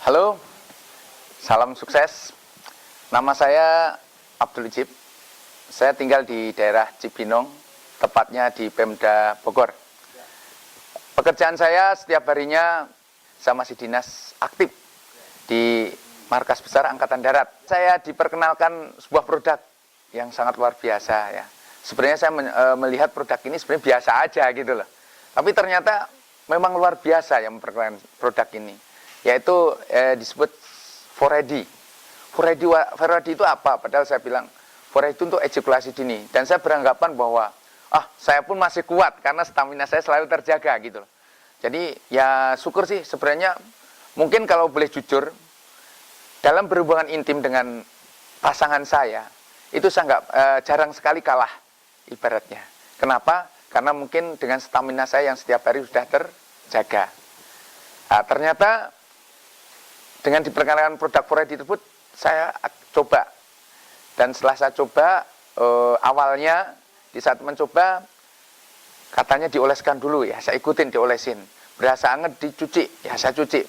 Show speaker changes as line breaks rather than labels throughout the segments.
Halo, salam sukses. Nama saya Abdul Ijib. Saya tinggal di daerah Cibinong, tepatnya di Pemda Bogor. Pekerjaan saya setiap harinya saya masih dinas aktif di Markas Besar Angkatan Darat. Saya diperkenalkan sebuah produk yang sangat luar biasa ya. Sebenarnya saya melihat produk ini sebenarnya biasa aja gitu loh. Tapi ternyata memang luar biasa yang memperkenalkan produk ini. Yaitu disebut Foredi. Foredi itu apa? Padahal saya bilang Foredi itu untuk ejakulasi dini. Dan saya beranggapan bahwa saya pun masih kuat karena stamina saya selalu terjaga gitu loh. Jadi ya syukur sih sebenarnya, mungkin kalau boleh jujur, dalam berhubungan intim dengan pasangan saya itu saya nggak jarang sekali kalah ibaratnya. Kenapa? Karena mungkin dengan stamina saya yang setiap hari sudah terjaga. Nah, ternyata dengan diperkenalkan produk Foredi tersebut, saya coba. Dan setelah saya coba, awalnya di saat mencoba, katanya dioleskan dulu ya, saya ikutin diolesin. Berasa anget dicuci, ya saya cuci.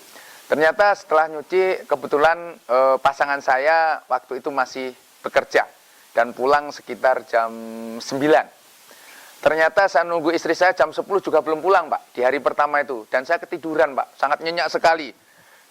Ternyata setelah nyuci, kebetulan pasangan saya waktu itu masih bekerja. Dan pulang sekitar jam 9. Ternyata saya nunggu istri saya jam 10 juga belum pulang Pak, di hari pertama itu. Dan saya ketiduran Pak, sangat nyenyak sekali.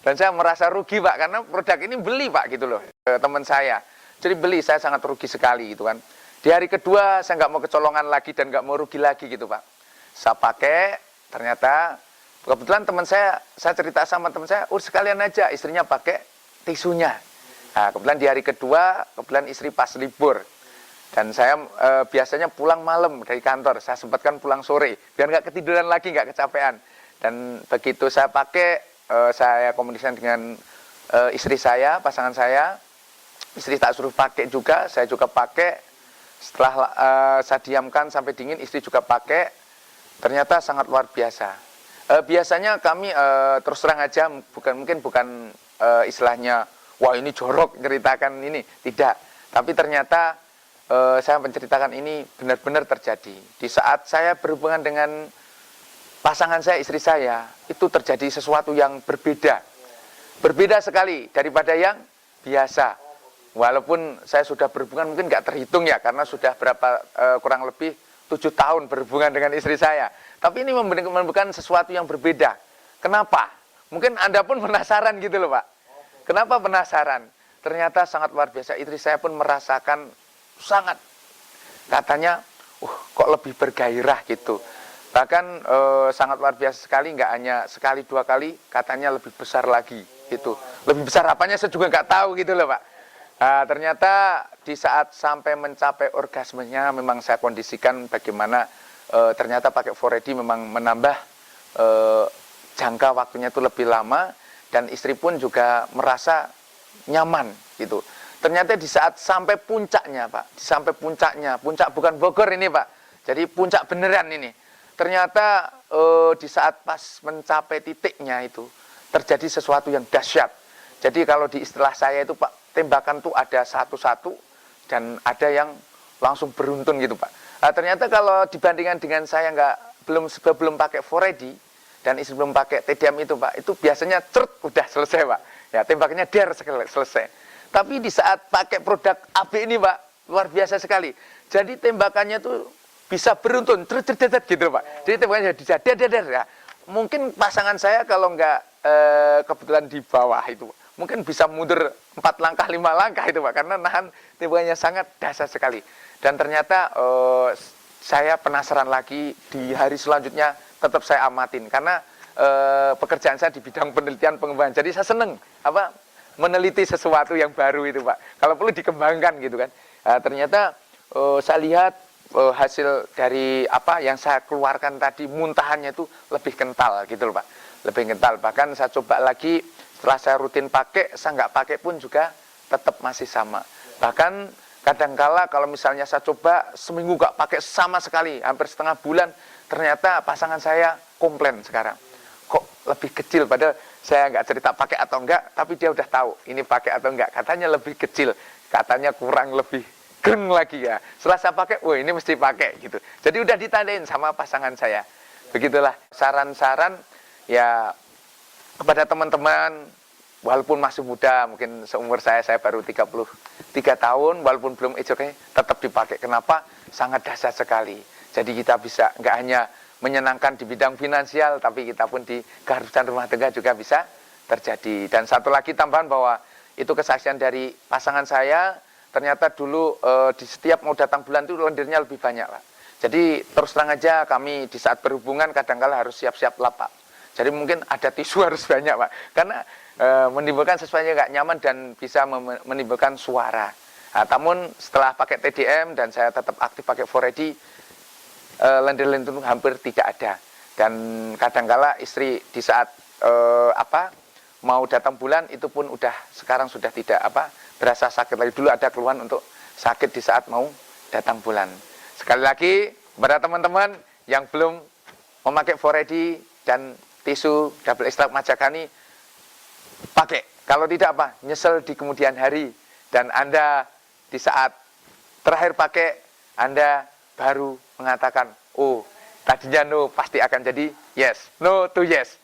Dan saya merasa rugi Pak, karena produk ini beli Pak gitu loh, teman saya. Jadi beli, saya sangat rugi sekali gitu kan. Di hari kedua saya nggak mau kecolongan lagi dan nggak mau rugi lagi gitu Pak. Saya pakai, ternyata kebetulan teman saya cerita sama teman saya, sekalian aja istrinya pakai tisunya. Nah, kebetulan di hari kedua, kebetulan istri pas libur. Dan saya biasanya pulang malam dari kantor, saya sempatkan pulang sore, biar nggak ketiduran lagi, nggak kecapean. Dan begitu saya pakai, saya komunikasi dengan istri saya, pasangan saya. Istri tak suruh pakai juga, saya juga pakai. Setelah saya diamkan sampai dingin, istri juga pakai. Ternyata sangat luar biasa. Biasanya kami terus terang aja, mungkin bukan istilahnya, wah ini jorok ceritakan ini, tidak. Tapi ternyata saya menceritakan ini benar-benar terjadi. Di saat saya berhubungan dengan pasangan saya, istri saya, itu terjadi sesuatu yang berbeda. Berbeda sekali daripada yang biasa. Walaupun saya sudah berhubungan mungkin nggak terhitung ya, karena sudah kurang lebih 7 tahun berhubungan dengan istri saya. Tapi ini memberikan sesuatu yang berbeda. Kenapa? Mungkin Anda pun penasaran gitu loh Pak. Kenapa penasaran? Ternyata sangat luar biasa. Istri saya pun merasakan sangat, katanya, kok lebih bergairah gitu. Bahkan sangat luar biasa sekali, nggak hanya sekali 2 kali, katanya lebih besar lagi gitu. Lebih besar apanya saya juga nggak tahu gitu loh Pak. Nah, ternyata di saat sampai mencapai orgasmenya memang saya kondisikan bagaimana ternyata pakai Foredi memang menambah jangka waktunya itu lebih lama, dan istri pun juga merasa nyaman gitu. Ternyata di saat sampai puncaknya Pak, puncak bukan Bogor ini Pak, jadi puncak beneran ini. Ternyata di saat pas mencapai titiknya itu terjadi sesuatu yang dahsyat. Jadi kalau di istilah saya itu Pak, tembakan tuh ada satu-satu dan ada yang langsung beruntun gitu Pak. Nah, ternyata kalau dibandingkan dengan saya belum pakai Foredi dan istri belum pakai TDM itu Pak, itu biasanya udah selesai Pak. Ya tembakannya selesai. Tapi di saat pakai produk AB ini Pak, luar biasa sekali. Jadi tembakannya tuh bisa beruntun, gitu Pak. Jadi tembakannya bisa ya. Mungkin pasangan saya kalau nggak kebetulan di bawah itu, mungkin bisa mundur 4 langkah, 5 langkah itu Pak, karena nahan tembakannya sangat dahsyat sekali. Dan ternyata saya penasaran lagi, di hari selanjutnya tetap saya amatin, karena pekerjaan saya di bidang penelitian pengembangan. Jadi saya seneng meneliti sesuatu yang baru itu Pak. Kalau perlu dikembangkan gitu kan. Nah, ternyata saya lihat hasil dari apa yang saya keluarkan tadi, muntahannya itu lebih kental gitu loh Pak. Lebih kental. Bahkan saya coba lagi setelah saya rutin pakai, saya nggak pakai pun juga tetap masih sama. Bahkan kadangkala kalau misalnya saya coba seminggu nggak pakai sama sekali, hampir setengah bulan, ternyata pasangan saya komplain sekarang. Kok lebih kecil, padahal saya nggak cerita pakai atau enggak, tapi dia udah tahu ini pakai atau enggak. Katanya lebih kecil, katanya kurang lebih geng lagi ya. Setelah saya pakai, ini mesti pakai gitu. Jadi udah ditandain sama pasangan saya. Begitulah saran-saran ya, kepada teman-teman, walaupun masih muda, mungkin seumur saya baru 33 tahun, walaupun belum ejok, tetap dipakai. Kenapa? Sangat dahsyat sekali. Jadi kita bisa nggak hanya menyenangkan di bidang finansial, tapi kita pun di keharusan rumah tangga juga bisa terjadi. Dan satu lagi tambahan bahwa itu kesaksian dari pasangan saya, ternyata dulu di setiap mau datang bulan itu lendirnya lebih banyak, Pak. Jadi terus terang aja kami di saat berhubungan kadang-kala harus siap-siap lap, Pak. Jadi mungkin ada tisu harus banyak, Pak. Karena menimbulkan sesuatu yang nggak nyaman dan bisa menimbulkan suara. Nah, namun setelah pakai TDM dan saya tetap aktif pakai 4D, lendir-lendir hampir tidak ada. Dan kadangkala istri di saat mau datang bulan itu pun sekarang sudah tidak berasa sakit lagi. Dulu ada keluhan untuk sakit di saat mau datang bulan. Sekali lagi kepada teman-teman yang belum memakai 4D dan tisu double extract Majagani, pakai. Kalau tidak nyesel di kemudian hari. Dan Anda di saat terakhir pakai, Anda baru mengatakan, oh tadinya no pasti akan jadi yes, no to yes.